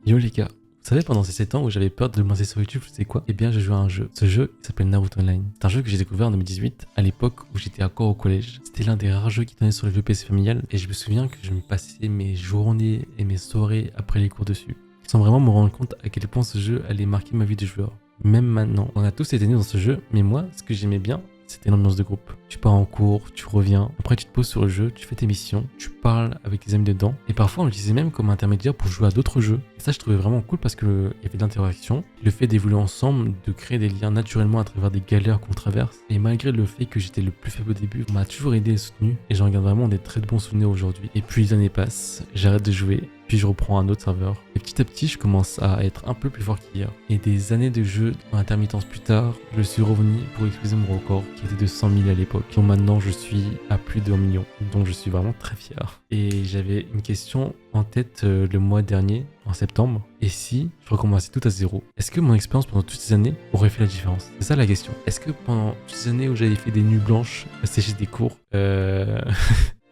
Yo les gars, vous savez pendant ces 7 ans où j'avais peur de me lancer sur YouTube, je sais quoi? Eh bien j'ai joué à un jeu. Ce jeu il s'appelle Naruto Online. C'est un jeu que j'ai découvert en 2018, à l'époque où j'étais encore au collège. C'était l'un des rares jeux qui tournait sur le jeu PC familial et je me souviens que je me passais mes journées et mes soirées après les cours dessus. Sans vraiment me rendre compte à quel point ce jeu allait marquer ma vie de joueur. Même maintenant, on a tous été nés dans ce jeu, mais moi, ce que j'aimais bien, c'était l'ambiance de groupe. Tu pars en cours, tu reviens, après tu te poses sur le jeu, tu fais tes missions, tu parles avec tes amis dedans, et parfois on l'utilisait même comme intermédiaire pour jouer à d'autres jeux. Et ça je trouvais vraiment cool parce qu'il y avait de l'interaction, le fait d'évoluer ensemble, de créer des liens naturellement à travers des galères qu'on traverse, et malgré le fait que j'étais le plus faible au début, on m'a toujours aidé et soutenu, et j'en garde vraiment des très bons souvenirs aujourd'hui. Et puis les années passent, j'arrête de jouer, puis je reprends un autre serveur. Et petit à petit, je commence à être un peu plus fort qu'hier. Et des années de jeu en intermittence plus tard, je suis revenu pour exploser mon record qui était de 100 000 à l'époque. Donc maintenant, je suis à plus de 1 million. Donc je suis vraiment très fier. Et j'avais une question en tête le mois dernier, en septembre. Et si je recommençais tout à zéro, est-ce que mon expérience pendant toutes ces années aurait fait la différence? C'est ça la question. Est-ce que pendant toutes ces années où j'avais fait des nuits blanches, sécher des cours,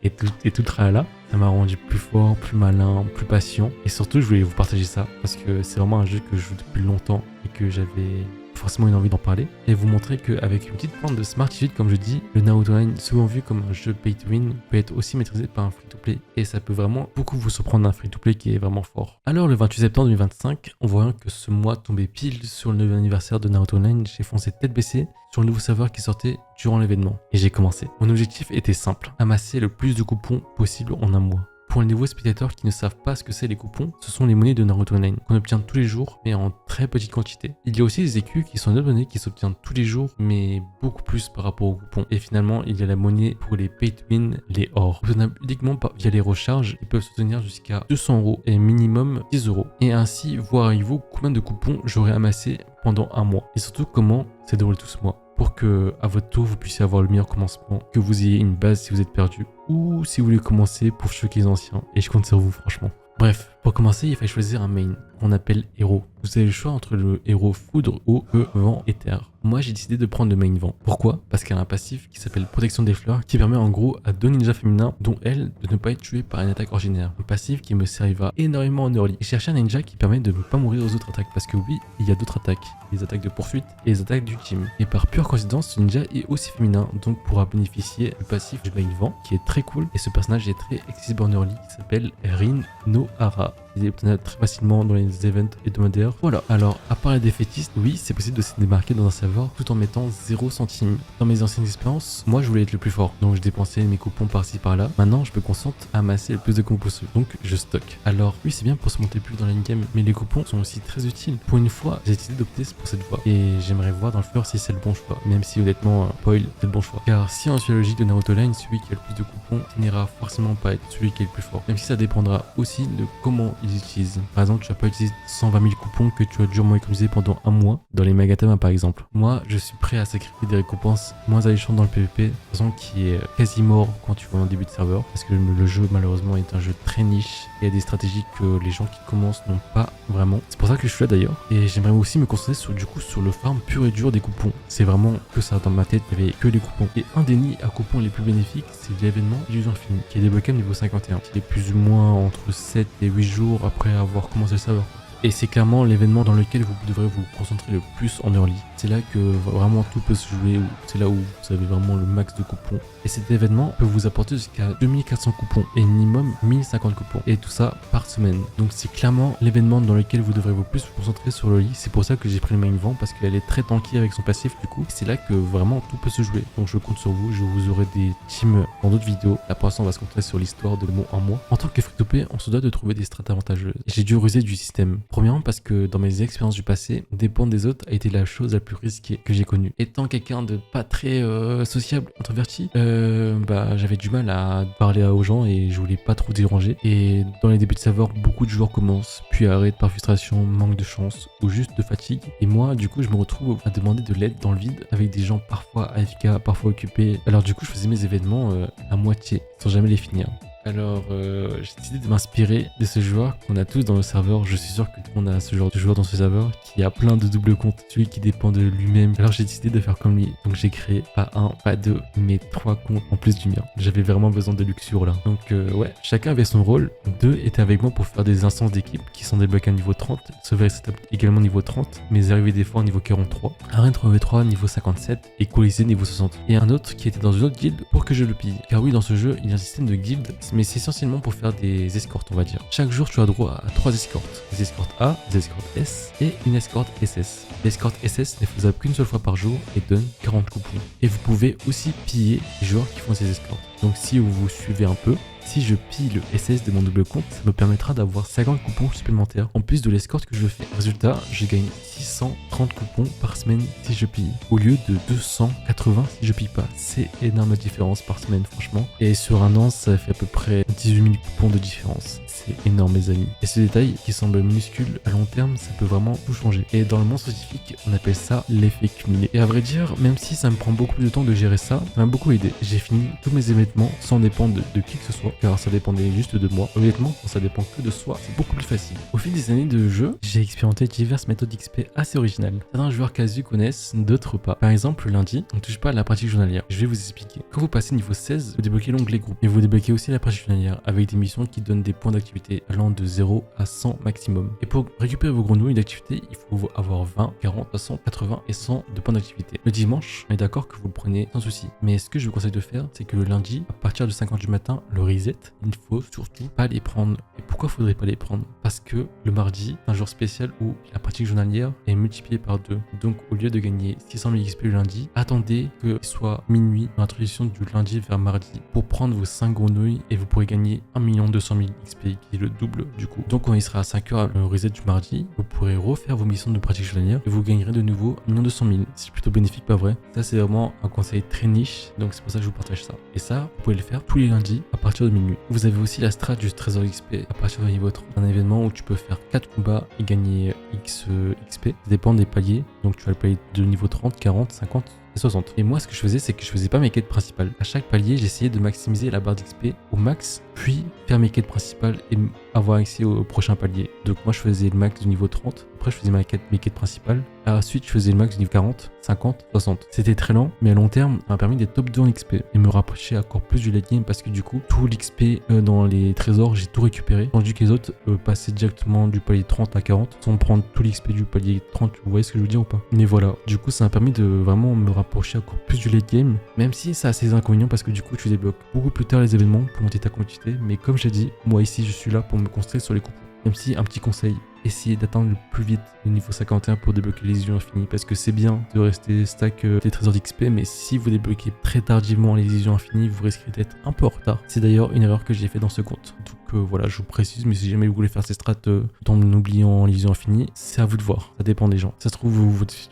et tout le tralala, ça m'a rendu plus fort, plus malin, plus patient. Et surtout, je voulais vous partager ça parce que c'est vraiment un jeu que je joue depuis longtemps et que j'avais forcément une envie d'en parler. Et vous montrer qu'avec une petite pointe de smartitude, comme je dis, le Naruto Online, souvent vu comme un jeu pay to win, peut être aussi maîtrisé par un free-to-play. Et ça peut vraiment beaucoup vous surprendre d'un free-to-play qui est vraiment fort. Alors, le 28 septembre 2025, en voyant que ce mois tombait pile sur le 9e anniversaire de Naruto Online, j'ai foncé tête baissée sur le nouveau serveur qui sortait durant l'événement. Et j'ai commencé. Mon objectif était simple, amasser le plus de coupons possible en un mois. Pour les nouveaux spectateurs qui ne savent pas ce que c'est les coupons, ce sont les monnaies de Naruto Online qu'on obtient tous les jours mais en très petite quantité. Il y a aussi les écus qui sont d'autres monnaies qui s'obtiennent tous les jours mais beaucoup plus par rapport aux coupons. Et finalement, il y a la monnaie pour les pay to win, les ors. Obtenables uniquement via les recharges, ils peuvent soutenir jusqu'à 200 € et minimum 10 €. Et ainsi, voyez-vous combien de coupons j'aurais amassé pendant un mois. Et surtout comment ça déroule tout ce mois. Pour que, à votre tour, vous puissiez avoir le meilleur commencement, que vous ayez une base si vous êtes perdu, ou si vous voulez commencer pour choquer les anciens. Et je compte sur vous, franchement. Bref, pour commencer, il fallait choisir un main qu'on appelle héros. Vous avez le choix entre le héros foudre, eau, feu, vent et terre. Moi, j'ai décidé de prendre le main vent. Pourquoi? Parce qu'il y a un passif qui s'appelle protection des fleurs qui permet en gros à 2 ninjas féminins, dont elle, de ne pas être tués par une attaque ordinaire. Un passif qui me servira énormément en early. J'ai cherché un ninja qui permet de ne pas mourir aux autres attaques parce que oui, il y a d'autres attaques. Les attaques de poursuite et les attaques du team. Et par pure coïncidence, ce ninja est aussi féminin, donc pourra bénéficier du passif du main vent qui est très cool. Et ce personnage est très accessible en early qui s'appelle Rin Nohara. Il est obtenable très facilement dans les events hebdomadaires. Voilà. Alors, à part les défaitistes, oui, c'est possible de se démarquer dans un serveur tout en mettant 0 centime. Dans mes anciennes expériences, moi je voulais être le plus fort. Donc je dépensais mes coupons par-ci par-là. Maintenant, je me concentre à amasser le plus de coupons possible. Donc je stocke. Alors, oui, c'est bien pour se monter plus dans la game, mais les coupons sont aussi très utiles. Pour une fois, j'ai décidé d'opter pour cette voie. Et j'aimerais voir dans le futur si c'est le bon choix. Même si honnêtement, Poil, c'est le bon choix. Car si en suivant la logique de Naruto Online, celui qui a le plus de coupons n'ira forcément pas être celui qui est le plus fort. Même si ça dépendra aussi de comment ils utilisent. Par exemple, tu vas pas utiliser 120 000 coupons que tu as durement économisé pendant un mois dans les Magatama par exemple. Moi, je suis prêt à sacrifier des récompenses moins alléchantes dans le PvP, de toute façon qui est quasi mort quand tu vois en début de serveur, parce que le jeu malheureusement est un jeu très niche. Il y a des stratégies que les gens qui commencent n'ont pas vraiment. C'est pour ça que je suis là d'ailleurs. Et j'aimerais aussi me concentrer sur le farm pur et dur des coupons. C'est vraiment que ça dans ma tête, il n'y avait que les coupons. Et un des nids à coupons les plus bénéfiques, c'est l'événement Illusion Infinie, qui est débloqué niveau 51, qui est plus ou moins entre 7 et 8 jours après avoir commencé le serveur. Et c'est clairement l'événement dans lequel vous devrez vous concentrer le plus en early. C'est là que vraiment tout peut se jouer, c'est là où vous avez vraiment le max de coupons. Et cet événement peut vous apporter jusqu'à 2400 coupons et minimum 1050 coupons. Et tout ça par semaine. Donc c'est clairement l'événement dans lequel vous devrez vous plus vous concentrer sur le lit. C'est pour ça que j'ai pris le main vent parce qu'elle est très tanky avec son passif du coup. C'est là que vraiment tout peut se jouer. Donc je compte sur vous, je vous aurai des teams dans d'autres vidéos. Là pour l'instant on va se concentrer sur l'histoire de mon 1 mois. En tant que free-to-play, on se doit de trouver des strats avantageuses. J'ai dû ruser du système. Premièrement parce que dans mes expériences du passé, dépendre des autres a été la chose la plus risquée que j'ai connue. Étant quelqu'un de pas très sociable, introverti, j'avais du mal à parler aux gens et je voulais pas trop déranger. Et dans les débuts de serveur, beaucoup de joueurs commencent, puis arrêtent par frustration, manque de chance ou juste de fatigue. Et moi, du coup, je me retrouve à demander de l'aide dans le vide avec des gens parfois AFK, parfois occupés. Alors du coup, je faisais mes événements à moitié, sans jamais les finir. Alors, j'ai décidé de m'inspirer de ce joueur qu'on a tous dans le serveur. Je suis sûr que tout le monde a ce genre de joueur dans ce serveur qui a plein de doubles comptes, celui qui dépend de lui-même. Alors j'ai décidé de faire comme lui. Donc j'ai créé pas un, pas deux, mais 3 comptes en plus du mien. J'avais vraiment besoin de luxure là. Donc ouais, chacun avait son rôle. 2 étaient avec moi pour faire des instances d'équipe qui sont débloquées à niveau 30. Sauver Setup également niveau 30. Mes arrivées des fois niveau 43. Arène 3v3 niveau 57 et Colisée niveau 60. Et un autre qui était dans une autre guilde pour que je le pille. Car oui, dans ce jeu, il y a un système de guilde, mais c'est essentiellement pour faire des escortes, on va dire. Chaque jour, tu as droit à 3 escortes. Des escortes A, des escortes S et une escorte SS. L'escorte SS n'est faisable qu'une seule fois par jour et donne 40 coupons. Et vous pouvez aussi piller les joueurs qui font ces escortes. Donc si vous vous suivez un peu, si je pille le SS de mon double compte, ça me permettra d'avoir 50 coupons supplémentaires en plus de l'escorte que je fais. Résultat, je gagne 630 coupons par semaine si je pille, au lieu de 280 si je pille pas. C'est énorme différence par semaine franchement. Et sur un an, ça fait à peu près 18 000 coupons de différence. C'est énorme mes amis. Et ce détail qui semble minuscule, à long terme, ça peut vraiment tout changer. Et dans le monde scientifique, on appelle ça l'effet cumulé. Et à vrai dire, même si ça me prend beaucoup plus de temps de gérer ça, ça m'a beaucoup aidé. J'ai fini tous mes événements sans dépendre de qui que ce soit, car ça dépendait juste de moi. Honnêtement, quand ça dépend que de soi, c'est beaucoup plus facile. Au fil des années de jeu, j'ai expérimenté diverses méthodes XP assez originales. Certains joueurs casus connaissent, d'autres pas. Par exemple, le lundi, on ne touche pas à la pratique journalière. Je vais vous expliquer. Quand vous passez niveau 16, vous débloquez l'onglet groupe. Et vous débloquez aussi la pratique journalière avec des missions qui donnent des points d'activité allant de 0 à 100 maximum. Et pour récupérer vos grenouilles d'activité, il faut avoir 20, 40, 60, 80 et 100 de points d'activité. Le dimanche, on est d'accord que vous le prenez sans souci. Mais ce que je vous conseille de faire, c'est que le lundi, à partir de 5h du matin, le reset, il ne faut surtout pas les prendre. Et pourquoi faudrait pas les prendre? Parce que le mardi, c'est un jour spécial où la pratique journalière est multipliée par 2. Donc au lieu de gagner 600 000 XP le lundi, attendez que ce soit minuit dans l'introduction du lundi vers mardi pour prendre vos 5 grenouilles et vous pourrez gagner 1 200 000 XP qui est le double du coup. Donc quand il sera à 5h le reset du mardi, vous pourrez refaire vos missions de pratique journalière et vous gagnerez de nouveau 1 200 000. C'est plutôt bénéfique, pas vrai? Ça c'est vraiment un conseil très niche, donc c'est pour ça que je vous partage ça. Et ça, vous pouvez le faire tous les lundis à partir de minuit. Vous avez aussi la strat du trésor XP à partir de niveau 30. Un événement où tu peux faire 4 combats et gagner X XP. Ça dépend des paliers. Donc tu as le palier de niveau 30, 40, 50 et 60. Et moi ce que je faisais, c'est que je faisais pas mes quêtes principales. À chaque palier, j'essayais de maximiser la barre d'XP au max, puis faire mes quêtes principales et avoir accès au prochain palier. Donc moi je faisais le max du niveau 30. Après je faisais mes quêtes principales. Ensuite je faisais le max du niveau 40, 50, 60. C'était très lent, mais à long terme, ça m'a permis d'être top 2 en XP et me rapprocher encore plus du late game parce que du coup, tout l'XP dans les trésors, j'ai tout récupéré. Tandis que les autres passaient directement du palier 30 à 40 sans prendre tout l'XP du palier 30. Vous voyez ce que je veux dire ou pas? Mais voilà, du coup ça m'a permis de vraiment me rapprocher encore plus du late game, même si ça a ses inconvénients parce que du coup tu débloques beaucoup plus tard les événements pour monter ta quantité. Mais comme j'ai dit, moi ici je suis là pour me concentrer sur les coupons. Même si un petit conseil, essayez d'atteindre le plus vite le niveau 51 pour débloquer les illusions infinies, parce que c'est bien de rester stack des trésors d'XP, mais si vous débloquez très tardivement les illusions infinies, vous risquez d'être un peu en retard. C'est d'ailleurs une erreur que j'ai fait dans ce compte. Donc voilà, je vous précise, mais si jamais vous voulez faire ces strats tout en oubliant l'illusion infinie, c'est à vous de voir. Ça dépend des gens. Ça se trouve,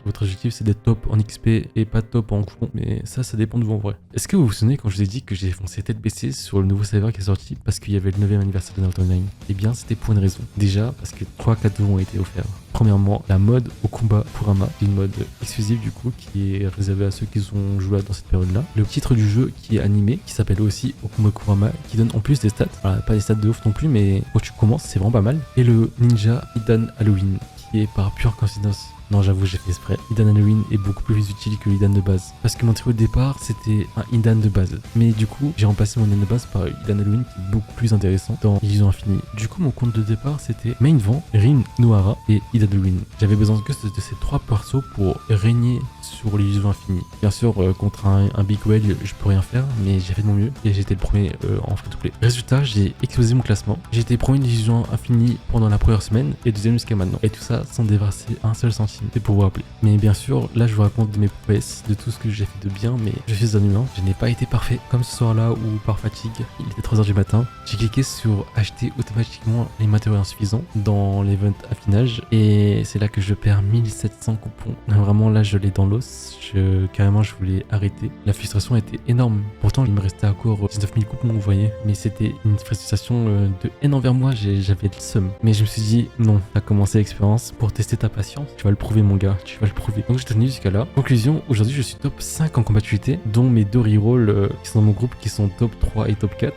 votre objectif c'est d'être top en XP et pas top en coupon, mais ça dépend de vous en vrai. Est-ce que vous vous souvenez quand je vous ai dit que j'ai foncé tête baissée sur le nouveau serveur qui est sorti parce qu'il y avait le 9e anniversaire de Naruto Online? Eh bien, c'était pour une raison. Déjà, parce que 3 cadeaux ont été offerts. Premièrement, la mode au combat Kurama, qui est une mode exclusive du coup, qui est réservée à ceux qui ont joué dans cette période-là. Le titre du jeu qui est animé, qui s'appelle aussi Okuma Kurama, qui donne en plus des stats. Voilà, pas des stats de ouf non plus, mais quand tu commences, c'est vraiment pas mal. Et le ninja Idan Halloween, qui est par pure coïncidence. Non, j'avoue, j'ai fait exprès. Idan Halloween est beaucoup plus utile que l'Idan de base. Parce que mon trio de départ, c'était un Idan de base. Mais du coup, j'ai remplacé mon Idan de base par Idan Halloween qui est beaucoup plus intéressant dans l'illusion infinie. Du coup, mon compte de départ, c'était Main Vent, Rin Nohara et Idan Halloween. J'avais besoin que de ces 3 persos pour régner sur l'illusion infinie. Bien sûr, contre un Big Whale, je peux rien faire, mais j'ai fait de mon mieux et j'ai été le premier en free-to-play. Résultat, j'ai explosé mon classement. J'ai été premier de l'illusion infinie pendant la première semaine et deuxième jusqu'à maintenant. Et tout ça sans déverser un seul centime. C'est pour vous rappeler. Mais bien sûr, là je vous raconte de mes prouesses, de tout ce que j'ai fait de bien, mais je suis un humain. Je n'ai pas été parfait. Comme ce soir-là où par fatigue, il était 3h du matin, j'ai cliqué sur acheter automatiquement les matériaux insuffisants dans l'event affinage et c'est là que je perds 1700 coupons. Vraiment là je l'ai dans l'os. Carrément je voulais arrêter. La frustration était énorme. Pourtant il me restait encore 19 000 coupons, vous voyez. Mais c'était une frustration de haine envers moi. J'avais le seum. Mais je me suis dit non, t'as commencé l'expérience pour tester ta patience. Tu vas le prouver mon gars, tu vas le prouver. Donc j'ai tenu jusqu'à là. Conclusion, aujourd'hui je suis top 5 en combativité, dont mes 2 rerolls qui sont dans mon groupe qui sont top 3 et top 4.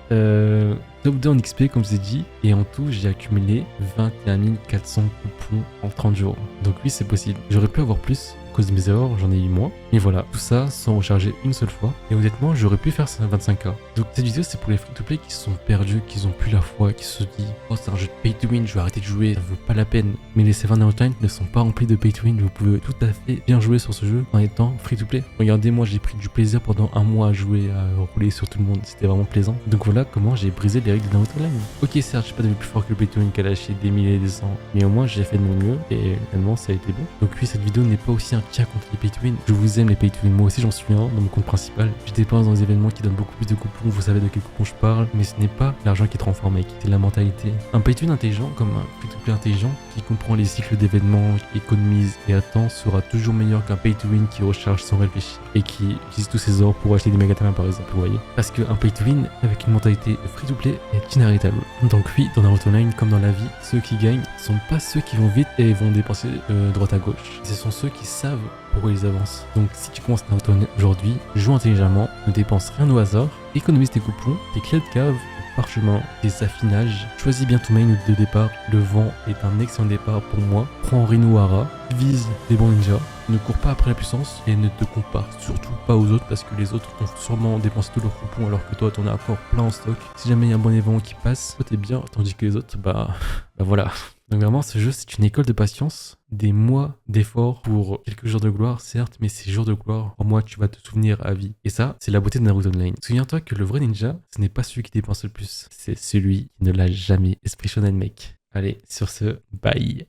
Top 2 en XP comme je vous ai dit, et en tout j'ai accumulé 21 400 coupons en 30 jours. Donc oui c'est possible. J'aurais pu avoir plus, à cause de mes erreurs j'en ai eu moins. Mais voilà, tout ça sans recharger une seule fois. Et honnêtement j'aurais pu faire ça à 25k. Donc cette vidéo c'est pour les free-to-play qui se sont perdus, qui ont plus la foi, qui se disent oh c'est un jeu de pay to win, je vais arrêter de jouer, ça vaut pas la peine. Mais les serveurs Nevertime ne sont pas remplis de pay to win, vous pouvez tout à fait bien jouer sur ce jeu en étant free-to-play. Regardez moi j'ai pris du plaisir pendant un mois à jouer, à rouler sur tout le monde, c'était vraiment plaisant. Donc voilà comment j'ai brisé les règles de Naruto Online. Ok certes j'ai pas devenu plus fort que le pay to win qu'à lâcher des milliers et des cents, mais au moins j'ai fait de mon mieux et finalement ça a été bon. Donc oui cette vidéo n'est pas aussi un cas contre les pay to win. Je vous aime les pay to win, moi aussi j'en suis un dans mon compte principal. Je dépense dans des événements qui donnent beaucoup plus de coupons, vous savez de quel coupon je parle, mais ce n'est pas l'argent qui transforme mec, c'est la mentalité. Un pay to win intelligent comme un free to play intelligent qui comprend les cycles d'événements, qui économise et attend sera toujours meilleur qu'un pay to win qui recharge sans réfléchir et qui utilise tous ses ors pour acheter des mégatamins par exemple, vous voyez. Parce qu'un pay to win avec une mentalité free to play est inarrêtable. Donc oui, dans Naruto Online comme dans la vie, ceux qui gagnent sont pas ceux qui vont vite et vont dépenser droite à gauche. Ce sont ceux qui savent pourquoi ils avancent. Donc si tu commences Naruto Online aujourd'hui, joue intelligemment, ne dépense rien au hasard, économise tes coupons, tes clés de cave, parchemin, des affinages. Choisis bien ton main de départ. Le vent est un excellent départ pour moi. Prends Rinohara, vise les bons ninjas. Ne cours pas après la puissance et ne te compare surtout pas aux autres parce que les autres ont sûrement dépensé tous leurs coupons alors que toi t'en as encore plein en stock. Si jamais il y a un bon événement qui passe, toi t'es bien tandis que les autres bah voilà. Donc vraiment ce jeu c'est une école de patience, des mois d'efforts pour quelques jours de gloire certes, mais ces jours de gloire en moi tu vas te souvenir à vie. Et ça c'est la beauté de Naruto Online. Souviens-toi que le vrai ninja ce n'est pas celui qui dépense le plus, c'est celui qui ne l'a jamais. Esprit shonen mec. Allez sur ce, bye.